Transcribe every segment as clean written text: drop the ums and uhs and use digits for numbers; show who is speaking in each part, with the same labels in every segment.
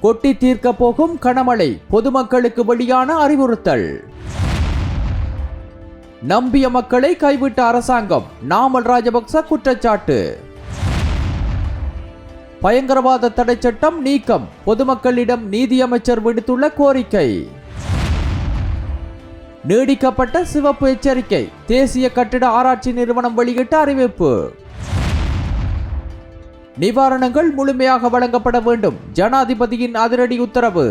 Speaker 1: கொட்டி தீர்க்க போகும் கனமழை, பொதுமக்களுக்கு வெளியான அறிவுறுத்தல். நம்பிய மக்களை கைவிட்ட அரசாங்கம், நாமல் ராஜபக்ச குற்றச்சாட்டு. பயங்கரவாத தடை சட்டம் நீக்கம், பொதுமக்களிடம் நீதியமைச்சர் விடுத்துள்ள கோரிக்கை. நீடிக்கப்பட்ட சிவப்பு எச்சரிக்கை, தேசிய கட்டிட ஆராய்ச்சி நிறுவனம் வெளியிட்ட அறிவிப்பு. நிவாரணங்கள் முழுமையாக வழங்கப்பட வேண்டும், ஜனாதிபதியின் அதிரடி உத்தரவு.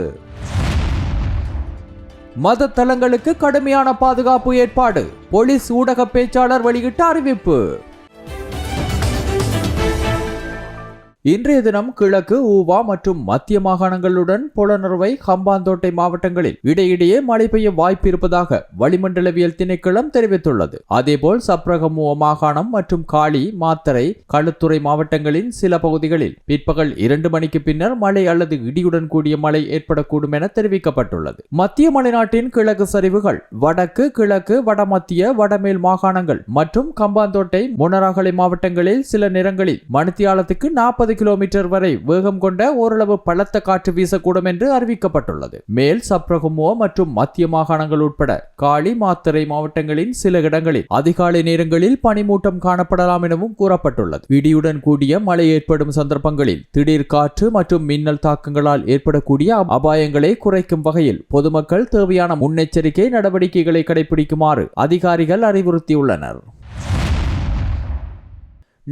Speaker 1: மத தலங்களுக்கு கடுமையான பாதுகாப்பு ஏற்பாடு, போலீஸ் ஊடக பேச்சாளர் வெளியிட்ட அறிவிப்பு. இன்றைய தினம் கிழக்கு, ஊவா மற்றும் மத்திய மாகாணங்களுடன் புலனறுவை, ஹம்பாந்தோட்டை மாவட்டங்களில் இடையிடையே மழை பெய்ய வாய்ப்பு இருப்பதாக வளிமண்டலவியல் திணைக்களம் தெரிவித்துள்ளது. அதேபோல் சப்ரகமுவ மாகாணம் மற்றும் காலி, மாத்தறை, களுத்துறை மாவட்டங்களின் சில பகுதிகளில் பிற்பகல் 2 மணிக்கு பின்னர் மழை அல்லது இடியுடன் கூடிய மழை ஏற்படக்கூடும் என தெரிவிக்கப்பட்டுள்ளது. மத்திய மலைநாட்டின் கிழக்கு சரிவுகள், வடக்கு, கிழக்கு, வடமத்திய, வடமேல் மாகாணங்கள் மற்றும் கம்பாந்தோட்டை, மொனராகலை மாவட்டங்களில் சில நேரங்களில் மணித்தியாலத்துக்கு 40 கிலோமீட்டர் வரை வேகம் கொண்ட ஓரளவு பலத்த காற்று வீசக்கூடும் என்று அறிவிக்கப்பட்டுள்ளது. மேல் சப்ரகமுவ மற்றும் மத்திய மாகாணங்கள் உட்பட காலி, மாத்தறை மாவட்டங்களின் சில இடங்களில் அதிகாலை நேரங்களில் பனிமூட்டம் காணப்படலாம் எனவும் கூறப்பட்டுள்ளது. இடியுடன் கூடிய மழை ஏற்படும் சந்தர்ப்பங்களில் திடீர் காற்று மற்றும் மின்னல் தாக்கங்களால் ஏற்படக்கூடிய அபாயங்களை குறைக்கும் வகையில் பொதுமக்கள் தேவையான முன்னெச்சரிக்கை நடவடிக்கைகளை கடைபிடிக்குமாறு அதிகாரிகள் அறிவுறுத்தியுள்ளனர்.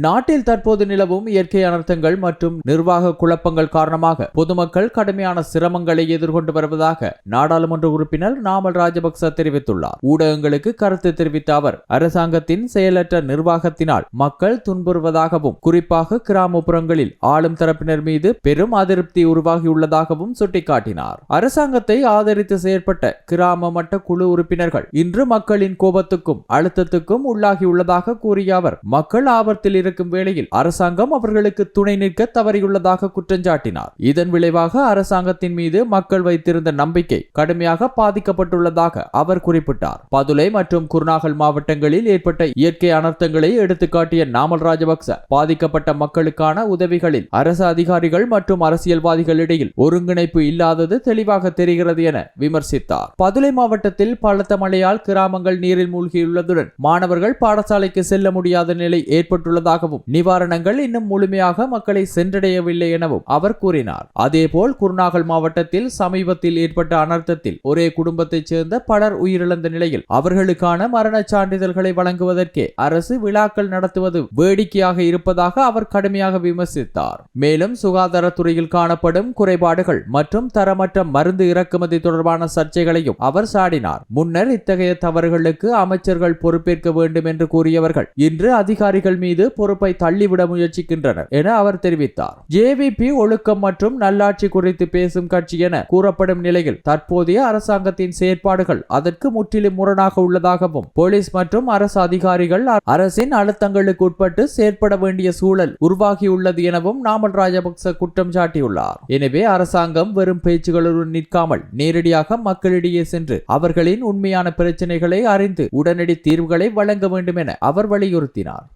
Speaker 1: நாட்டில் தற்போது நிலவும் இயற்கை அனர்த்தங்கள் மற்றும் நிர்வாக குழப்பங்கள் காரணமாக பொதுமக்கள் கடுமையான சிரமங்களை எதிர்கொண்டு வருவதாக நாடாளுமன்ற உறுப்பினர் நாமல் ராஜபக்ச தெரிவித்துள்ளார். ஊடகங்களுக்கு கருத்து தெரிவித்த அவர், அரசாங்கத்தின் செயலற்ற நிர்வாகத்தினால் மக்கள் துன்புறுவதாகவும், குறிப்பாக கிராமப்புறங்களில் ஆளும் தரப்பினர் மீது பெரும் அதிருப்தி உருவாகியுள்ளதாகவும் சுட்டிக்காட்டினார். அரசாங்கத்தை ஆதரித்து செயற்பட்ட கிராம மட்ட குழு உறுப்பினர்கள் இன்று மக்களின் கோபத்துக்கும் அழுத்தத்துக்கும் உள்ளாகியுள்ளதாக கூறிய அவர், மக்கள் ஆபத்தில் இருக்கும் வேளையில் அரசாங்கம் அவர்களுக்கு துணை நிற்க தவறியுள்ளதாக குற்றஞ்சாட்டினார். இதன் விளைவாக அரசாங்கத்தின் மீது மக்கள் வைத்திருந்த நம்பிக்கை கடுமையாக பாதிக்கப்பட்டுள்ளதாக அவர் குறிப்பிட்டார். பதுளை மற்றும் குருநாகல் மாவட்டங்களில் ஏற்பட்ட இயற்கை அனர்த்தங்களை எடுத்துக்காட்டிய நாமல் ராஜபக்ச, பாதிக்கப்பட்ட மக்களுக்கான உதவிகளில் அரசு அதிகாரிகள் மற்றும் அரசியல்வாதிகளிடையில் ஒருங்கிணைப்பு இல்லாதது தெளிவாக தெரிகிறது என விமர்சித்தார். பதுளை மாவட்டத்தில் பலத்த மழையால் கிராமங்கள் நீரில் மூழ்கியுள்ளதுடன் மாணவர்கள் பாடசாலைக்கு செல்ல முடியாத நிலை ஏற்பட்டுள்ளதாக, நிவாரணங்கள் இன்னும் முழுமையாக மக்களை சென்றடையவில்லை எனவும் அவர் கூறினார். அதேபோல் குருநாகல் மாவட்டத்தில் சமீபத்தில் ஏற்பட்ட அனர்த்தத்தில் ஒரே குடும்பத்தைச் சேர்ந்த பலர் உயிரிழந்த நிலையில் அவர்களுக்கான மரண சான்றிதழ்களை வழங்குவதற்கே அரசு விழாக்கள் நடத்துவது வேடிக்கையாக இருப்பதாக அவர் கடுமையாக விமர்சித்தார். மேலும் சுகாதாரத்துறையில் காணப்படும் குறைபாடுகள் மற்றும் தரமற்ற மருந்து இறக்குமதி தொடர்பான சர்ச்சைகளையும் அவர் சாடினார். முன்னர் இத்தகைய தவறுகளுக்கு அமைச்சர்கள் பொறுப்பேற்க வேண்டும் என்று கூறியவர்கள் இன்று அதிகாரிகள் மீது பொறுப்பை தள்ளிவிட முயற்சிக்கின்றனர் என அவர் தெரிவித்தார். ஜேவிபி ஒழுக்கம் மற்றும் நல்லாட்சி குறித்து பேசும் கட்சி என கூறப்படும் நிலையில் தற்போதைய அரசாங்கத்தின் செயற்பாடுகள் அதற்கு முற்றிலும் முரணாக உள்ளதாகவும், போலீஸ் மற்றும் அரசு அதிகாரிகள் அரசின் அழுத்தங்களுக்கு உட்பட்டு செயற்பட வேண்டிய சூழல் உருவாகியுள்ளது எனவும் நாமல் ராஜபக்ச குற்றம் சாட்டியுள்ளார். எனவே அரசாங்கம் வெறும் பேச்சுகளுடன் நிற்காமல் நேரடியாக மக்களிடையே சென்று அவர்களின் உண்மையான பிரச்சனைகளை அறிந்து உடனடி தீர்வுகளை வழங்க வேண்டும் என அவர் வலியுறுத்தினார்.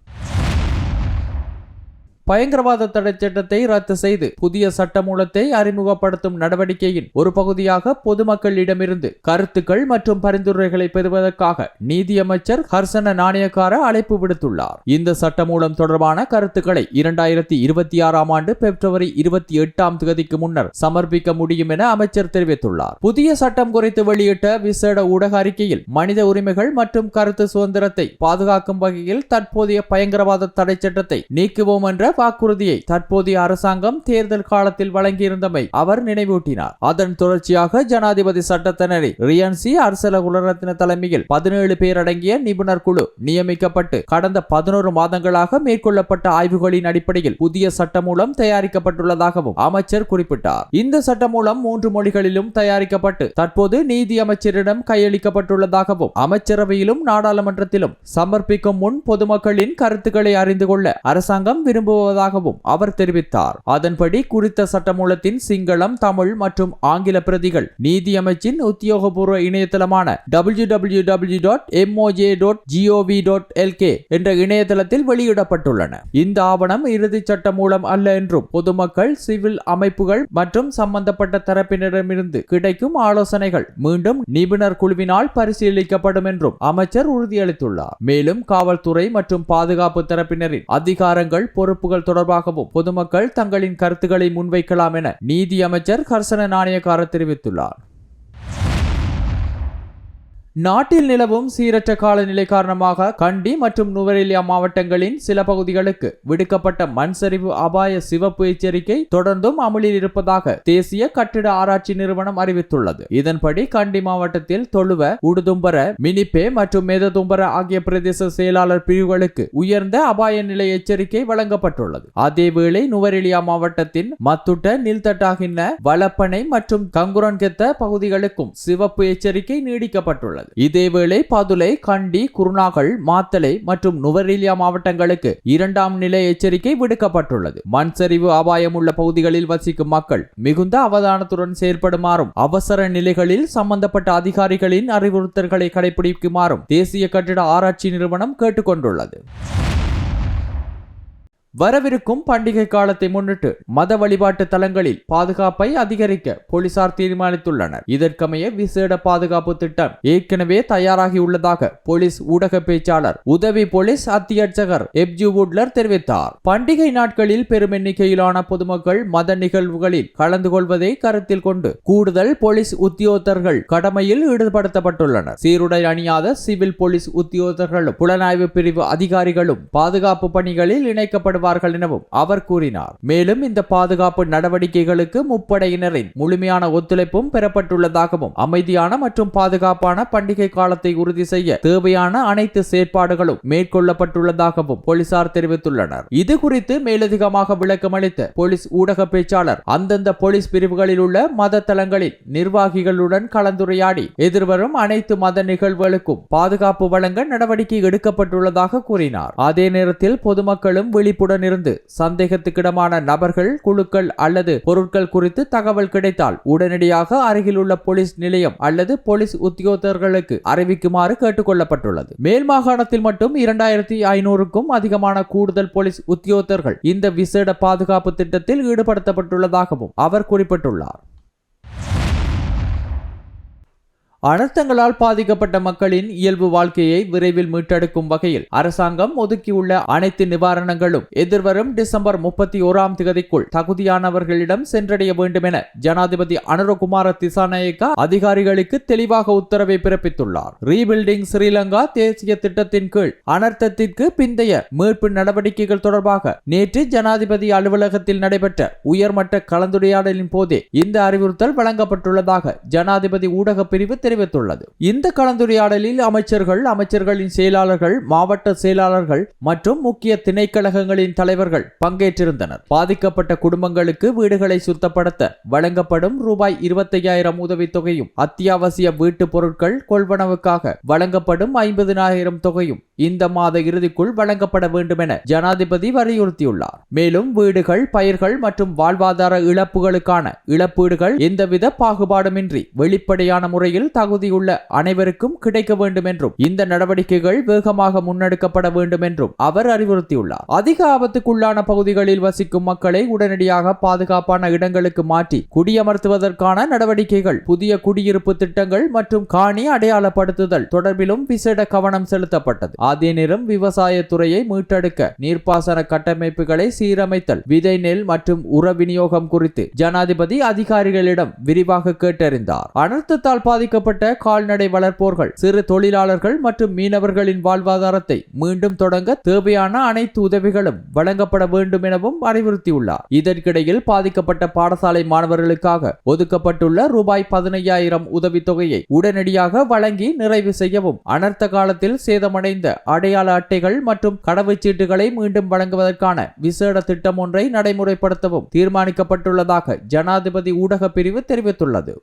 Speaker 1: பயங்கரவாத தடை சட்டத்தை ரத்து செய்து புதிய சட்டமூலத்தை அறிமுகப்படுத்தும் நடவடிக்கையின் ஒரு பகுதியாக பொதுமக்களிடமிருந்து கருத்துக்கள் மற்றும் பரிந்துரைகளை பெறுவதற்காக நீதியமைச்சர் ஹர்சன நாணயக்கார அழைப்பு விடுத்துள்ளார். இந்த சட்டமூலம் தொடர்பான கருத்துக்களை 2026 ஆண்டு பிப்ரவரி 28ஆம் தேதிக்கு முன்னர் சமர்ப்பிக்க முடியும் என அமைச்சர் தெரிவித்துள்ளார். புதிய சட்டம் குறித்து வெளியிட்ட விசேட ஊடக அறிக்கையில், மனித உரிமைகள் மற்றும் கருத்து சுதந்திரத்தை பாதுகாக்கும் வகையில் தற்போதைய பயங்கரவாத தடை சட்டத்தை நீக்குவோம் என்ற வாக்குறுதியை தற்போதைய அரசாங்கம் தேர்தல் காலத்தில் வழங்கியிருந்தமை அவர் நினைவூட்டினார். அதன் தொடர்ச்சியாக ஜனாதிபதி சட்டத்தரணி ரியன்சி அர்சல குலரத்ன தலைமையில் 17 பேர் அடங்கிய நிபுணர் குழு நியமிக்கப்பட்டு கடந்த 11 மாதங்களாக மேற்கொள்ளப்பட்ட ஆய்வுகளின் அடிப்படையில் புதிய சட்டமூலம் தயாரிக்கப்பட்டுள்ளதாகவும் அமைச்சர் குறிப்பிட்டார். இந்த சட்டமூலம் 3 மொழிகளிலும் தயாரிக்கப்பட்டு தற்போது நீதி அமைச்சரிடம் கையளிக்கப்பட்டுள்ளதாகவும், அமைச்சரவையிலும் நாடாளுமன்றத்திலும் சமர்ப்பிக்கும் முன் பொதுமக்களின் கருத்துக்களை அறிந்து கொள்ள அரசாங்கம் விரும்புவதாக போவதாகவும் அவர் தெரிவித்தார். அதன்படி குறித்த சட்டமூலத்தின் சிங்களம், தமிழ் மற்றும் ஆங்கில பிரதிகள் நீதி அமைச்சின் உத்தியோகபூர்வ இணையதளமான www.moj.gov.lk என்ற இணையதளத்தில் வெளியிடப்பட்டுள்ளன. இந்த ஆவணம் இறுதி சட்ட மூலம் அல்ல என்றும் பொதுமக்கள், சிவில் அமைப்புகள் மற்றும் சம்பந்தப்பட்ட தரப்பினரிடமிருந்து கிடைக்கும் ஆலோசனைகள் மீண்டும் நிபுணர் குழுவினால் பரிசீலிக்கப்படும் என்றும் அமைச்சர் உறுதியளித்துள்ளார். மேலும் காவல்துறை மற்றும் பாதுகாப்பு தரப்பினரின் அதிகாரங்கள், பொறுப்புகள் தொடர்பாகவும் பொதுமக்கள் தங்களின் கருத்துக்களை முன்வைக்கலாம் என நீதி அமைச்சர் கர்சன நாணயக்கார தெரிவித்துள்ளார். நாட்டில் நிலவும் சீரற்ற காலநிலை காரணமாக கண்டி மற்றும் நுவரெலியா மாவட்டங்களின் சில பகுதிகளுக்கு விடுக்கப்பட்ட மண் சரிவு அபாய சிவப்பு எச்சரிக்கை தொடர்ந்தும் அமலில் இருப்பதாக தேசிய கட்டிட ஆராய்ச்சி நிறுவனம் அறிவித்துள்ளது. இதன்படி கண்டி மாவட்டத்தில் தொழுவ, உடுதும்பர, மினிப்பே மற்றும் மேததும்பர ஆகிய பிரதேச செயலாளர் பிரிவுகளுக்கு உயர்ந்த அபாய நிலை எச்சரிக்கை வழங்கப்பட்டுள்ளது. அதேவேளை நுவரெலியா மாவட்டத்தின் மத்துட்ட, நில்தட்டாகின்ன, வலப்பனை மற்றும் கங்குரன்கெத்த பகுதிகளுக்கும் சிவப்பு எச்சரிக்கை நீடிக்கப்பட்டுள்ளது. இதேவேளை பதுளை, கண்டி, குருநாகல், மாத்தளை மற்றும் நுவரெலியா மாவட்டங்களுக்கு 2ஆம் நிலை எச்சரிக்கை விடுக்கப்பட்டுள்ளது. மண் சரிவு அபாயம் உள்ள பகுதிகளில் வசிக்கும் மக்கள் மிகுந்த அவதானத்துடன் செயல்படுமாறும் அவசர நிலைகளில் சம்பந்தப்பட்ட அதிகாரிகளின் அறிவுறுத்தல்களை கடைபிடிக்குமாறும் தேசிய கட்டிட ஆராய்ச்சி நிறுவனம் கேட்டுக்கொண்டுள்ளது. வரவிருக்கும் பண்டிகை காலத்தை முன்னிட்டு மத வழிபாட்டு தலங்களில் பாதுகாப்பை அதிகரிக்க போலீசார் தீர்மானித்துள்ளனர். இதற்கமைய விசேட பாதுகாப்பு திட்டம் ஏற்கனவே தயாராகியுள்ளதாக போலீஸ் ஊடக பேச்சாளர் உதவி போலீஸ் அத்தியட்சகர் எப்ஜு வுட்லர் தெரிவித்தார். பண்டிகை நாட்களில் பெரும் எண்ணிக்கையிலான பொதுமக்கள் மத நிகழ்வுகளில் கலந்து கொள்வதை கருத்தில் கொண்டு கூடுதல் போலீஸ் உத்தியோகத்தர்கள் கடமையில் ஈடுபடுத்தப்பட்டுள்ளனர். சீருடை அணியாத சிவில் போலீஸ் உத்தியோகத்தர்களும் புலனாய்வு பிரிவு அதிகாரிகளும் பாதுகாப்பு பணிகளில் இணைக்கப்படுவார்கள் எனவும் அவர் கூறினார். மேலும் இந்த பாதுகாப்பு நடவடிக்கைகளுக்கு முப்படையினரின் முழுமையான ஒத்துழைப்பும் பெறப்பட்டுள்ளதாகவும் அமைதியான மற்றும் பாதுகாப்பான பண்டிகை காலத்தை உறுதி செய்ய தேவையான அனைத்து செயற்பாடுகளும் மேற்கொள்ளப்பட்டுள்ளதாகவும் போலீசார் தெரிவித்துள்ளனர். இது குறித்து மேலதிகமாக விளக்கம் அளித்த போலீஸ் ஊடக பேச்சாளர் அந்தந்த போலீஸ் பிரிவுகளில் உள்ள மத தலங்களில் நிர்வாகிகளுடன் கலந்துரையாடி எதிர்வரும் அனைத்து மத நிகழ்வுகளுக்கும் பாதுகாப்பு வழங்க நடவடிக்கை எடுக்கப்பட்டுள்ளதாக கூறினார். அதே நேரத்தில் பொதுமக்களும் விழிப்புடன் இருந்து சந்தேகத்துக்கிடமான நபர்கள், குழுக்கள் அல்லது பொருட்கள் குறித்து தகவல் கிடைத்தால் உடனடியாக அருகில் உள்ள போலீஸ் நிலையம் அல்லது போலீஸ் உத்தியோகத்தர்களுக்கு அறிவிக்குமாறு கேட்டுக்கொள்ளப்பட்டுள்ளது. மேல் மாகாணத்தில் மட்டும் 2500க்கும் அதிகமான கூடுதல் போலீஸ் உத்தியோகத்தர்கள் இந்த விசேட பாதுகாப்பு திட்டத்தில் ஈடுபடுத்தப்பட்டுள்ளதாகவும் அவர் குறிப்பிட்டுள்ளார். அனர்த்தங்களால் பாதிக்கப்பட்ட மக்களின் இயல்பு வாழ்க்கையை விரைவில் மீட்டெடுக்கும் வகையில் அரசாங்கம் ஒதுக்கியுள்ள அனைத்து நிவாரணங்களும் எதிர்வரும் டிசம்பர் 31ஆம் தேதிக்குள் தகுதியானவர்களிடம் சென்றடைய வேண்டும் என ஜனாதிபதி அனுரகுமார திசாநாயக்க அதிகாரிகளுக்கு தெளிவாக உத்தரவை பிறப்பித்துள்ளார். ரீபில்டிங் ஸ்ரீலங்கா தேசிய திட்டத்தின் கீழ் அனர்த்தத்திற்கு பிந்தைய மீட்பு நடவடிக்கைகள் தொடர்பாக நேற்று ஜனாதிபதி அலுவலகத்தில் நடைபெற்ற உயர்மட்ட கலந்துரையாடலின் போதே இந்த அறிவுறுத்தல் வழங்கப்பட்டுள்ளதாக ஜனாதிபதி ஊடக பிரிவு தெரிவித்துள்ளது. இந்த கலந்துரையாடலில் அமைச்சர்கள், அமைச்சர்களின் செயலாளர்கள், மாவட்ட செயலாளர்கள் மற்றும் முக்கிய திணைக்களகங்களின் தலைவர்கள் பங்கேற்றிருந்தனர். பாதிக்கப்பட்ட குடும்பங்களுக்கு வீடுகளை சுத்தப்படுத்த வழங்கப்படும் ரூபாய் 25,000 உதவித்தொகையும், அத்தியாவசிய வீட்டு பொருட்கள் கொள்வனவுக்காக வழங்கப்படும் 50,000 தொகையும் இந்த மாத இறுதிக்குள் வழங்கப்பட வேண்டும் என ஜனாதிபதி வலியுறுத்தியுள்ளார். மேலும் வீடுகள், பயிர்கள் மற்றும் வாழ்வாதார இழப்புகளுக்கான இழப்பீடுகள் எந்தவித பாகுபாடுமின்றி வெளிப்படையான முறையில் தகுதியுள்ள அனைவருக்கும் கிடைக்க வேண்டும் என்றும் இந்த நடவடிக்கைகள் வேகமாக முன்னெடுக்கப்பட வேண்டும் என்றும் அவர் அறிவுறுத்தியுள்ளார். அதிக ஆபத்துக்குள்ளான பகுதிகளில் வசிக்கும் மக்களை உடனடியாக பாதுகாப்பான இடங்களுக்கு மாற்றி குடியமர்த்துவதற்கான நடவடிக்கைகள், புதிய குடியிருப்பு திட்டங்கள் மற்றும் காணி அடையாளப்படுத்துதல் தொடர்பிலும் விசேட கவனம் செலுத்தப்பட்டது. அதே நேரம் விவசாயத்துறையை மீட்டெடுக்க நீர்ப்பாசன கட்டமைப்புகளை சீரமைத்தல், விதை நெல் மற்றும் உர விநியோகம் குறித்து ஜனாதிபதி அதிகாரிகளிடம் விரிவாக கேட்டறிந்தார். அனர்த்தத்தால் பாதிக்கப்பட்ட கால்நடை வளர்ப்போர்கள், சிறு தொழிலாளர்கள் மற்றும் மீனவர்களின் வாழ்வாதாரத்தை மீண்டும் தொடங்க தேவையான அனைத்து உதவிகளும் வழங்கப்பட வேண்டும் எனவும் அறிவுறுத்தியுள்ளார். இதற்கிடையில் பாதிக்கப்பட்ட பாடசாலை மாணவர்களுக்காக ஒதுக்கப்பட்டுள்ள ரூபாய் 15,000 உதவித்தொகையை உடனடியாக வழங்கி நிறைவு செய்யவும், அனர்த்த காலத்தில் சேதமடைந்த அடையாள அட்டைகள் மற்றும் கடவுச்சீட்டுகளை மீண்டும் வழங்குவதற்கான விசேட திட்டம் ஒன்றை நடைமுறைப்படுத்தவும் தீர்மானிக்கப்பட்டுள்ளதாக ஜனாதிபதி ஊடக பிரிவு தெரிவித்துள்ளது.